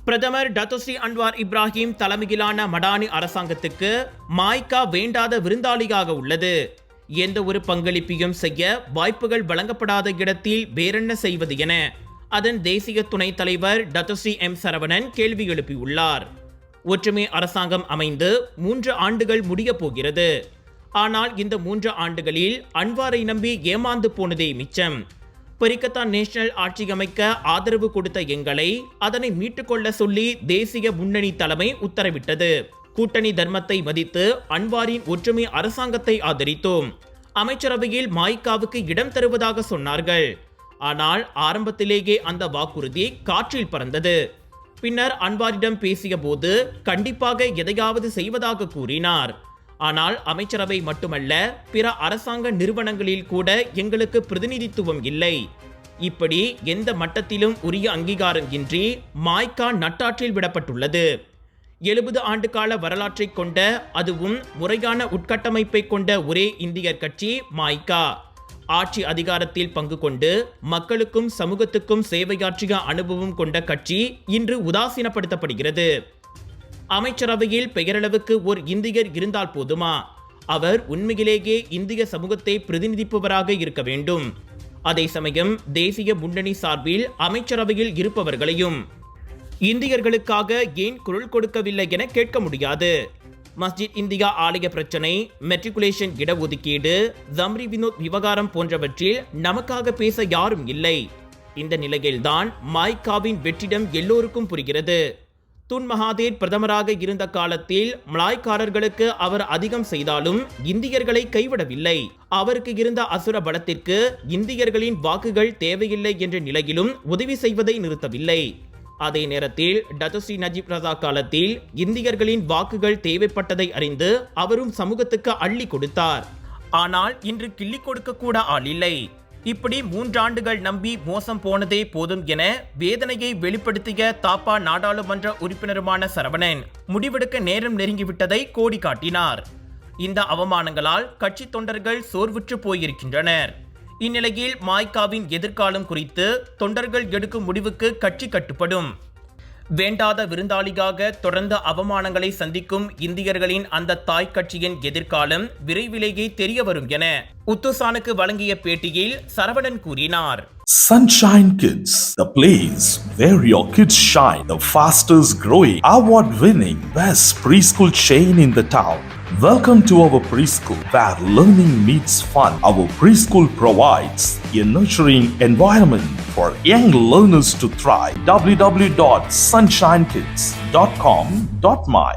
பிரதமர் Datuk Seri Anwar Ibrahim தலைமையிலான மடானி அரசாங்கத்துக்கு மாய்கா வேண்டாத விருந்தாளியாக உள்ளது. எந்த ஒரு பங்களிப்பையும் செய்ய வாய்ப்புகள் வழங்கப்படாத இடத்தில் வேறென்ன செய்வது என அதன் தேசிய துணைத் தலைவர் டத்தோஸ்ரீ எம் சரவணன் கேள்வி எழுப்பியுள்ளார். ஒற்றுமை அரசாங்கம் அமைந்து 3 ஆண்டுகள் முடியப் போகிறது. ஆனால் இந்த 3 ஆண்டுகளில் அன்வாரை நம்பி ஏமாந்து போனதே மிச்சம். பரிக்கத்தான் நேஷனல் ஆட்சி அமைக்க ஆதரவு கொடுத்த எங்களை அதனை மீட்டுக்கொள்ள சொல்லி தேசிய முன்னணி தலைமை உத்தரவிட்டது. கூட்டணி தர்மத்தை மதித்து அன்வாரின் ஒற்றுமை அரசாங்கத்தை ஆதரித்தோம். அமைச்சரவையில் மாய்காவுக்கு இடம் தருவதாக சொன்னார்கள். ஆனால் ஆரம்பத்திலேயே அந்த வாக்குறுதி காற்றில் பறந்தது. பின்னர் அன்வாரிடம் பேசிய போது கண்டிப்பாக எதையாவது செய்வதாக கூறினார். ஆனால் அமைச்சரவை மட்டுமல்ல, பிற அரசாங்க நிறுவனங்களில் கூட எங்களுக்கு பிரதிநிதித்துவம் இல்லை. இப்படி எந்த மட்டத்திலும் உரிய அங்கீகாரம் இன்றி மாய்கா நட்டாற்றில் விடப்பட்டுள்ளது. 70 ஆண்டு கால வரலாற்றை கொண்ட, அதுவும் முறையான உட்கட்டமைப்பை கொண்ட ஒரே இந்தியர் கட்சி மாய்கா. ஆட்சி அதிகாரத்தில் பங்கு கொண்டு மக்களுக்கும் சமூகத்துக்கும் சேவையாற்றிய அனுபவம் கொண்ட கட்சி இன்று உதாசீனப்படுத்தப்படுகிறது. அமைச்சரவையில் பெயரளவுக்கு ஒரு இந்தியர் இருந்தால் போதுமா? அவர் உண்மையிலேயே இந்திய சமூகத்தை பிரதிநிதிப்பவராக இருக்க வேண்டும். அதே சமயம் தேசிய முன்னணி சார்பில் அமைச்சரவையில் இருப்பவர்களையும் இந்தியர்களுக்காக ஏன் குரல் கொடுக்கவில்லை என கேட்க முடியாது. மஸ்ஜித் இந்தியா ஆலய பிரச்சனை, மெட்ரிகுலேஷன் இடஒதுக்கீடு, ஜம்ரி வினோத் விவகாரம் போன்றவற்றில் நமக்காக பேச யாரும் இல்லை. இந்த நிலையில்தான் மாய்காவின் வெற்றிடம் எல்லோருக்கும் புரிகிறது. துன் மகாதீர் பிரதமராக இருந்த காலத்தில் மலாய்க்காரர்களுக்கு அவர் அதிகம் செய்தாலும் இந்தியர்களை கைவிடவில்லை. அவருக்கு இருந்த அசுர பலத்திற்கு இந்தியர்களின் வாக்குகள் தேவையில்லை என்ற நிலையிலும் உதவி செய்வதை நிறுத்தவில்லை. அதே நேரத்தில் டத்தோஸ்ரீ நஜீப் ரசாக் காலத்தில் இந்தியர்களின் வாக்குகள் தேவைப்பட்டதை அறிந்து அவரும் சமூகத்துக்கு அள்ளி கொடுத்தார். ஆனால் இன்று கிள்ளி கொடுக்க கூட ஆள் இல்லை. இப்படி 3 ஆண்டுகள் நம்பி மோசம் போனதே போதும் என வேதனையை வெளிப்படுத்திய தாப்பா நாடாளுமன்ற உறுப்பினருமான சரவணன் முடிவெடுக்க நேரம் நெருங்கிவிட்டதை கோடி காட்டினார். இந்த அவமானங்களால் கட்சி தொண்டர்கள் சோர்வுற்று போயிருக்கின்றனர். இந்நிலையில் மாய்காவின் எதிர்காலம் குறித்து தொண்டர்கள் எடுக்கும் முடிவுக்கு கட்சி கட்டுப்படும். வேண்டாத விருந்தாளியாக தொடர்ந்த அவமானங்களை சந்திக்கும் இந்தியர்களின் அந்த தாய் கட்சியின் எதிர்காலம் விரைவிலேயே தெரிய வரும் என உத்துசானுக்கு வழங்கிய பேட்டியில் சரவணன் கூறினார். Sunshine Kids, the place where your kids shine, the fastest growing, award-winning, best preschool chain in the town. Welcome to our preschool, where learning meets fun. Our preschool provides a nurturing environment for young learners to thrive. www.sunshinekids.com.my